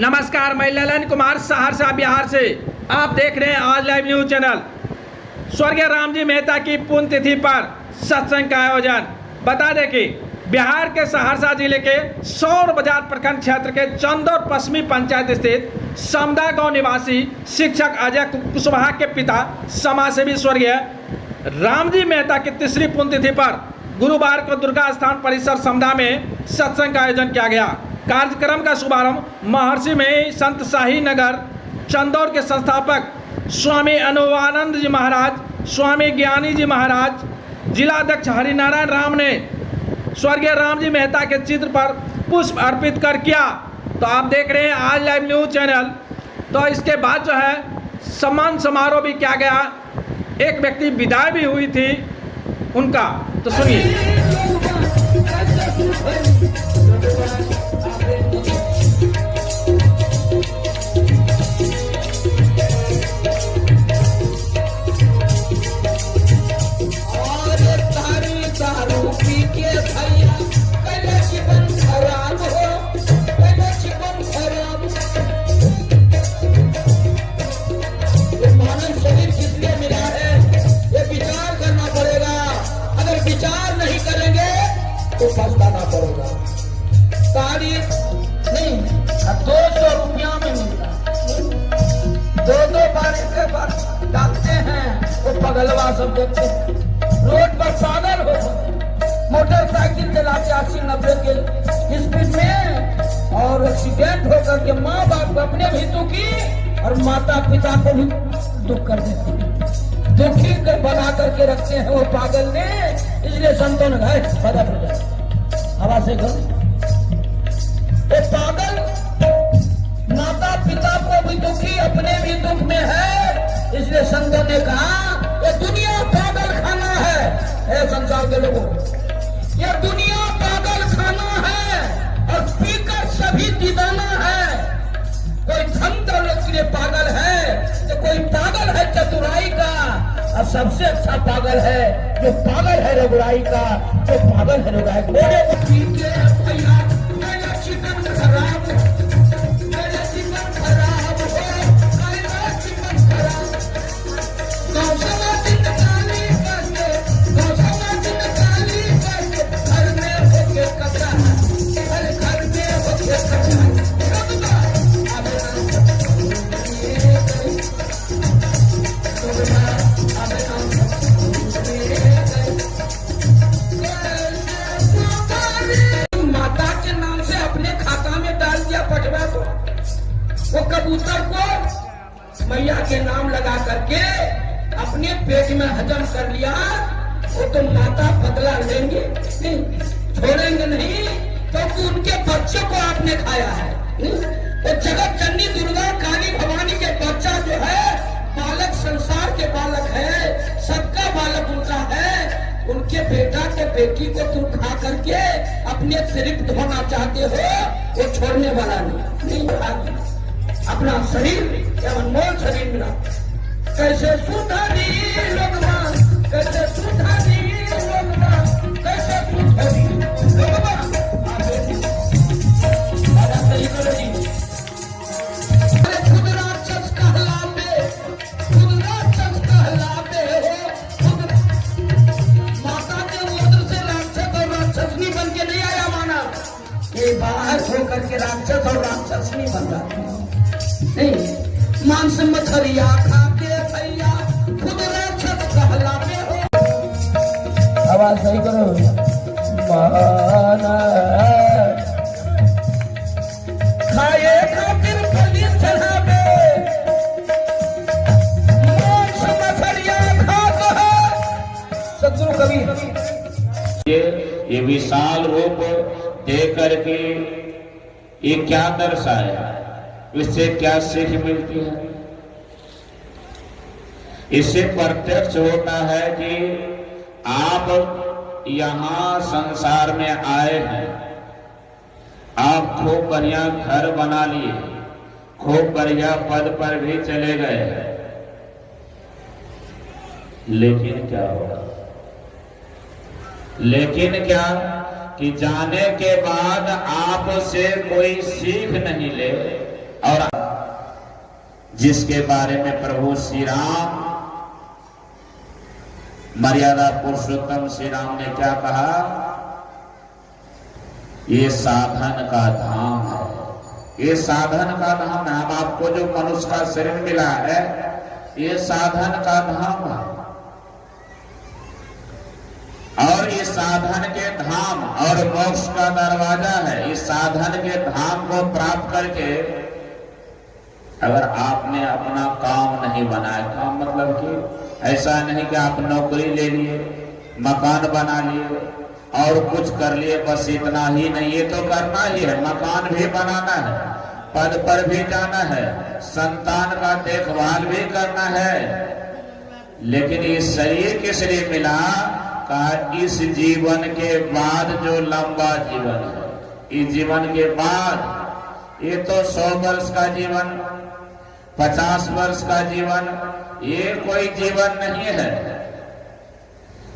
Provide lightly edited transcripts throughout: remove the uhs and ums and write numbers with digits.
नमस्कार, मैं ललन कुमार सहरसा बिहार से। आप देख रहे हैं आज लाइव न्यूज चैनल। स्वर्गीय रामजी मेहता की पुण्यतिथि पर सत्संग का आयोजन। बता दें कि बिहार के सहरसा जिले के सौर बाजार प्रखंड क्षेत्र के चंदौर पश्चिमी पंचायत स्थित समदा गांव निवासी शिक्षक अजय कुशवाहा के पिता समाजसेवी स्वर्गीय रामजी मेहता की तीसरी पुण्यतिथि पर गुरुवार को दुर्गा स्थान परिसर समदा में सत्संग का आयोजन किया गया। कार्यक्रम का शुभारंभ महर्षि में संत शाही नगर चंदौर के संस्थापक स्वामी अनुवानंद जी महाराज, स्वामी ज्ञानी जी महाराज, जिलाध्यक्ष हरिनारायण राम ने स्वर्गीय रामजी मेहता के चित्र पर पुष्प अर्पित कर किया। तो आप देख रहे हैं आज लाइव न्यूज चैनल। तो इसके बाद जो है सम्मान समारोह भी किया गया। एक व्यक्ति विदाई भी हुई थी उनका, तो सुनिए। तो पछताना पड़ेगा। तारीख नहीं 200 रुपया में मिलता, दो बार इसके पास डालते हैं तो पगलवा सब देखते हैं। रोड पर पागल हो मोटरसाइकिल चलाते 80-90 के स्पीड में और एक्सीडेंट होकर के माँ बाप को अपने भी दुखी और माता पिता को भी दुख कर देते हैं। दुखी कर बना करके रखते हैं वो पागल ने। इसलिए संतों ने कहा बदल हवा से करो। वो पागल माता पिता को भी दुखी अपने भी दुख में है। इसलिए संतों ने कहा ये दुनिया पागल खाना है। संसार के लोगों, ये दुनिया पागल खाना है और पीकर सभी दीदाना है। कोई धन दौलत के लिए पागल है तो कोई पागल है चतुराई का, और सबसे अच्छा पागल है जो पागल है रघुराई का, जो पागल है रघुराई वो कबूतर को मैया के नाम लगा करके अपने पेट में हजम कर लिया। वो तो माता बदला लेंगे नहीं, छोड़ेंगे नहीं, क्योंकि उनके बच्चे को आपने खाया है। वो जगत जननी दुर्गा काली भवानी के बच्चा जो है बालक संसार के बालक है, सबका बालक उनका है। उनके बेटा के बेटी को तुम खा करके अपने तृप्त होना चाहते हो, वो छोड़ने वाला नहीं खाएगी। अपना शरीर अनमोल शरीर मिला। कैसे सुधारी लोगवा, कैसे सुधारी लोगवा, कैसे सुधारी लोगवा। खुद राक्षस कहलाते, खुद राक्षस कहलाते हो। खुद माता के उदर से राक्षस और राक्षसनी बन के नहीं आया मानव। ये बाहर होकर के राक्षस और राक्षसनी बन जाते हैं। नहीं, मांस मछलिया खाके भैया खुद राक्षस कहलाते हो। आवाज सही करो। खाए खातिर बलि चढ़ावे, मांस मछलिया खाते हो। सतगुरु कबीर ये विशाल रूप देख करके ये क्या दर्शाया, इससे क्या सीख मिलती है? इससे प्रत्यक्ष होता है कि आप यहाँ संसार में आए हैं, आप खूब बढ़िया घर बना लिए, खूब बढ़िया पद पर भी चले गए, लेकिन क्या होगा? लेकिन क्या कि जाने के बाद आपसे कोई सीख नहीं ले, और जिसके बारे में प्रभु श्री राम, मर्यादा पुरुषोत्तम श्री राम ने क्या कहा? ये साधन का धाम है, ये साधन का धाम है। हम आपको जो मनुष्य का शरीर मिला है, ये साधन का धाम है। और ये साधन के धाम और मोक्ष का दरवाजा है। इस साधन के धाम को प्राप्त करके अगर आपने अपना काम नहीं बनाया, काम मतलब कि ऐसा नहीं कि आप नौकरी ले लिए, मकान बना लिए और कुछ कर लिए, बस इतना ही नहीं। ये तो करना ही है, मकान भी बनाना है, पद पर भी जाना है, संतान का देखभाल भी करना है। लेकिन ये शरीर किस लिए मिला? कहा इस जीवन के बाद जो लंबा जीवन है, इस जीवन के बाद, ये तो 100 वर्ष का जीवन, 50 वर्ष का जीवन, ये कोई जीवन नहीं है।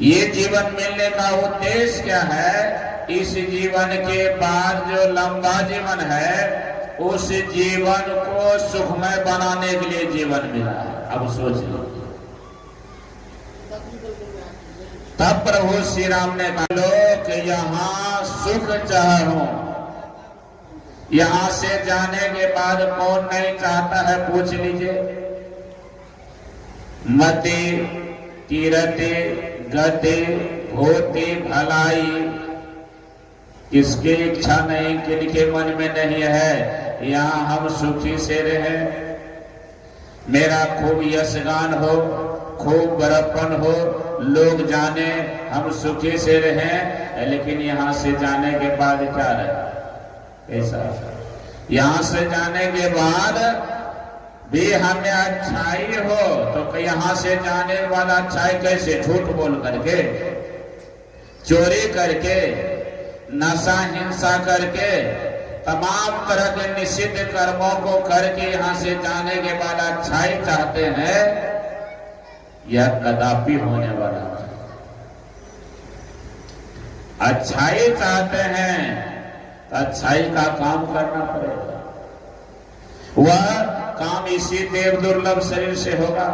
ये जीवन मिलने का उद्देश्य क्या है? इस जीवन के बाद जो लंबा जीवन है, उस जीवन को सुखमय बनाने के लिए जीवन मिला है। अब सोच लो। तब प्रभु श्री राम ने कहा, लोग यहाँ सुख चाहो। यहां से जाने के बाद कौन नहीं चाहता है? पूछ लीजिए। मति, कीरति, गति, होती, भलाई, किसकी इच्छा नहीं, किनके मन में नहीं है यहाँ हम सुखी से रहे, मेरा खूब यशगान हो, खूब बड़प्पन हो, लोग जाने हम सुखी से रहें। लेकिन यहाँ से जाने के बाद क्या रहे? ऐसा यहाँ से जाने के बाद भी हमें अच्छाई हो, तो यहाँ से जाने के बाद अच्छाई कैसे? झूठ बोल करके, चोरी करके, नशा हिंसा करके, तमाम तरह के निषिद्ध कर्मों को करके यहाँ से जाने के बाद अच्छाई चाहते हैं, यह कदापि होने वाला है। अच्छाई चाहते हैं तो अच्छाई का काम करना पड़ेगा। वह काम इसी देव दुर्लभ शरीर से होगा।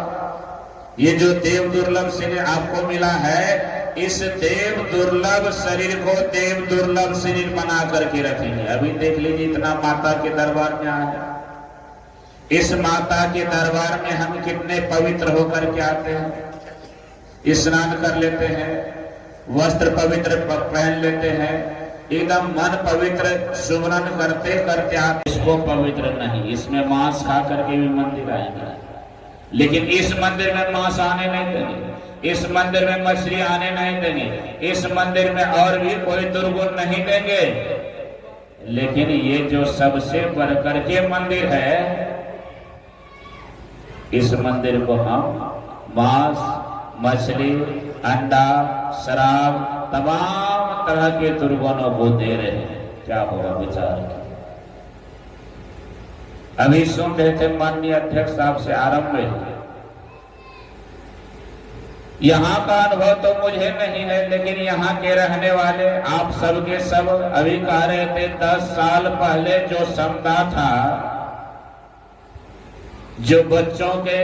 ये जो देव दुर्लभ शरीर आपको मिला है, इस देव दुर्लभ शरीर को देव दुर्लभ शरीर बना करके रखेंगे। अभी देख लीजिए, इतना माता के दरबार में आए, इस माता के दरबार में हम कितने पवित्र होकर के आते हैं। स्नान कर लेते हैं, वस्त्र पवित्र पहन लेते हैं, एकदम मन पवित्र सुमरन करते करते आप इसको पवित्र नहीं। इसमें मांस खा करके भी मंदिर आएंगे, लेकिन इस मंदिर में मांस आने नहीं देंगे, इस मंदिर में मछली आने नहीं देंगे, इस मंदिर में और भी कोई दुर्गुण नहीं देंगे। लेकिन ये जो सबसे बढ़कर के मंदिर है, इस मंदिर को हम मांस, मछली, अंडा, शराब, तमाम तरह के दुर्गुणों को दे रहे हैं। क्या होगा विचार? अभी सुन रहे थे माननीय अध्यक्ष साहब से आरंभ में, यहाँ का अनुभव तो मुझे नहीं है, लेकिन यहाँ के रहने वाले आप सब के सब अभी कह रहे थे 10 साल पहले जो क्षमता था, जो बच्चों के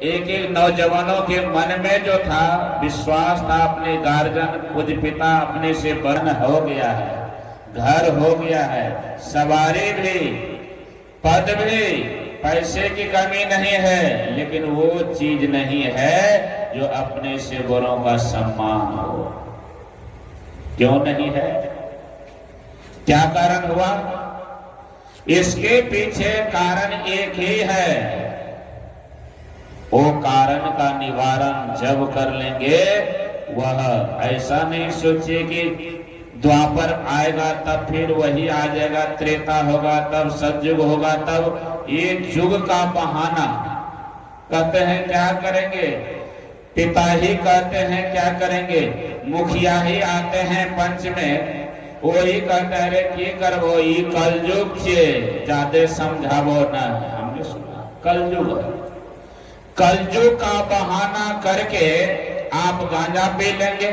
एक एक नौजवानों के मन में जो था विश्वास था, अपने गार्जियन खुद पिता अपने से बर्न हो गया है, घर हो गया है, सवारी भी, पद भी, पैसे की कमी नहीं है, लेकिन वो चीज नहीं है जो अपने से बड़ों का सम्मान हो। क्यों नहीं है? क्या कारण हुआ? इसके पीछे कारण एक ही है। वो कारण का निवारण जब कर लेंगे, वह ऐसा नहीं सोचिए कि द्वापर आएगा तब फिर वही आ जाएगा, त्रेता होगा तब सतयुग होगा, तब ये युग का बहाना कहते हैं क्या करेंगे, पिता ही कहते हैं क्या करेंगे, मुखिया ही आते हैं पंच में, वही कहते हैं रे की करबो, ये कलयुग छे, ज्यादा समझावो ना। हमने सुना कलयुग, कलयुग का बहाना करके आप गांजा पी लेंगे,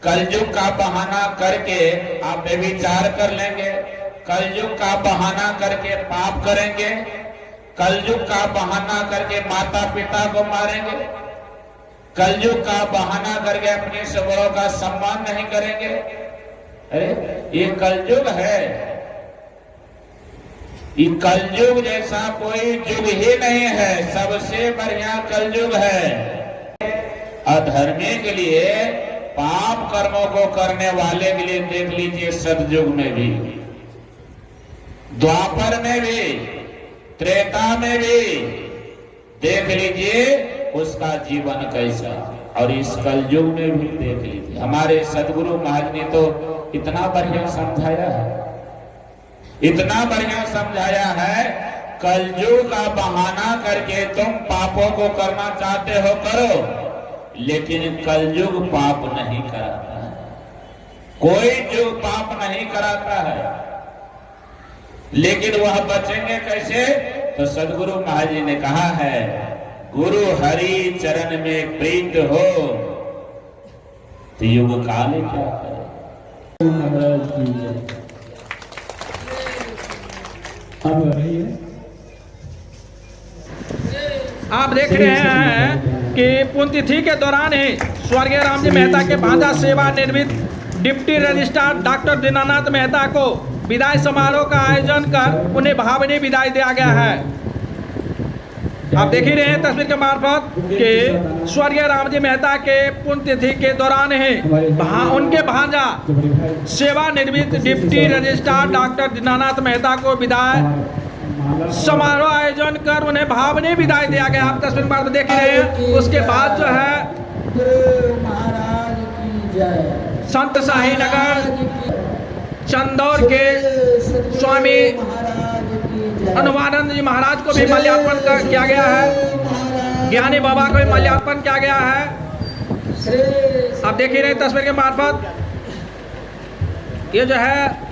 कलयुग का बहाना करके आप व्यभिचार कर लेंगे, कलयुग का बहाना करके पाप करेंगे, कलयुग का बहाना करके माता पिता को मारेंगे, कलयुग का बहाना करके अपने से बड़ों का सम्मान नहीं करेंगे। अरे ये कलयुग है, ये कलयुग जैसा कोई युग ही नहीं है, सबसे बढ़िया कलयुग है। अधर्मी के लिए, पाप कर्मों को करने वाले के लिए देख लीजिए सतयुग में भी, द्वापर में भी, त्रेता में भी देख लीजिए उसका जीवन कैसा, और इस कलयुग में भी देख लीजिए। हमारे सदगुरु महाराज ने तो इतना बढ़िया समझाया है, इतना बढ़िया समझाया है, कलयुग का बहाना करके तुम पापों को करना चाहते हो करो, लेकिन कलयुग पाप नहीं कराता है, कोई युग पाप नहीं कराता है। लेकिन वह बचेंगे कैसे? तो सदगुरु महाराज जी ने कहा है, गुरु हरि चरण में प्रीत हो तो युग काल क्या करे। आप देख रहे हैं कि पुण्यतिथि के दौरान ही स्वर्गीय रामजी मेहता के भांजा सेवानिवृत्त deputy registrar doctor Dinanath Mehta को विदाई समारोह का आयोजन कर उन्हें भावनीय विदाई दिया गया है। आप देख ही रहे हैं तस्वीर के मार्फत कि स्वर्गीय रामजी मेहता के पुण्यतिथि के दौरान ही उनके भांजा सेवानिवृत्त deputy registrar doctor Dinanath Mehta को विदाई समारोह आयोजन कर उन्हें भावनीय विदाई दिया गया। आप तस्वीर में देख रहे हैं। उसके बाद जो है संत शाही नगर चंदौर के स्वामी अनुमानंद जी महाराज को भी माल्यार्पण किया गया है, ज्ञानी बाबा को भी माल्यार्पण किया गया है। आप देख ही रहे तस्वीर के मार्फत, ये जो है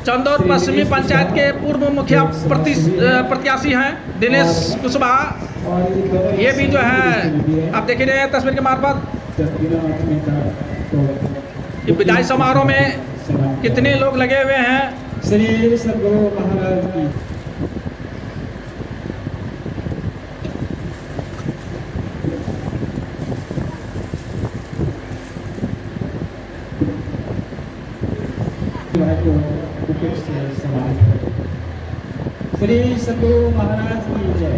चंदौर पश्चिमी पंचायत के पूर्व मुखिया प्रत्याशी हैं दिनेश कुशवाहा, ये भी जो है आप देख ही रहे हैं तस्वीर के मार्फत। विदाई समारोह में कितने लोग लगे हुए हैं। श्री सदगुरु महाराज की श्री सदगुरु महाराज की जय।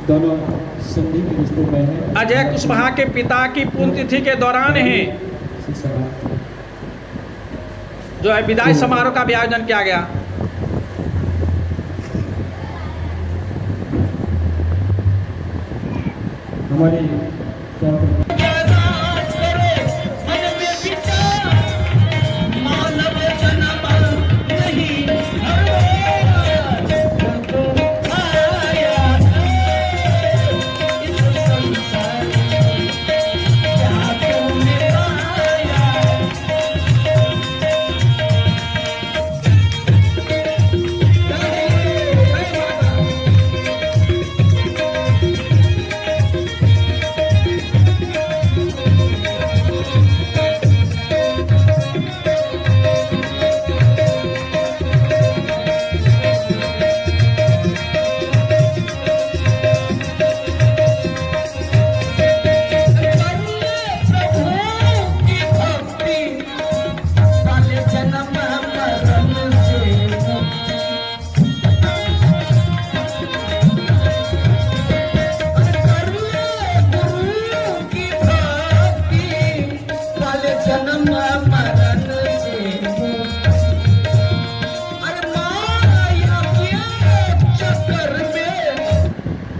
दोनों संधि के रिश्ते में है। अजय कुशवाहा के पिता की पुण्यतिथि के दौरान ही जो है विदाई समारोह का भी आयोजन किया गया। हमारी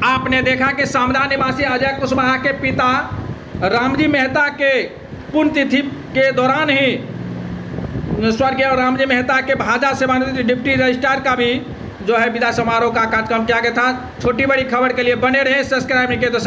आपने देखा कि सामदा निवासी अजय कुशवाहा के पिता रामजी मेहता के पुण्यतिथि के दौरान ही स्वर्गीय रामजी मेहता के भाजा सेवानिवृत्त डिप्टी रजिस्ट्रार का भी जो है विदाई समारोह का कार्यक्रम किया गया था। छोटी बड़ी खबर के लिए बने रहे, सब्सक्राइब नहीं किए तो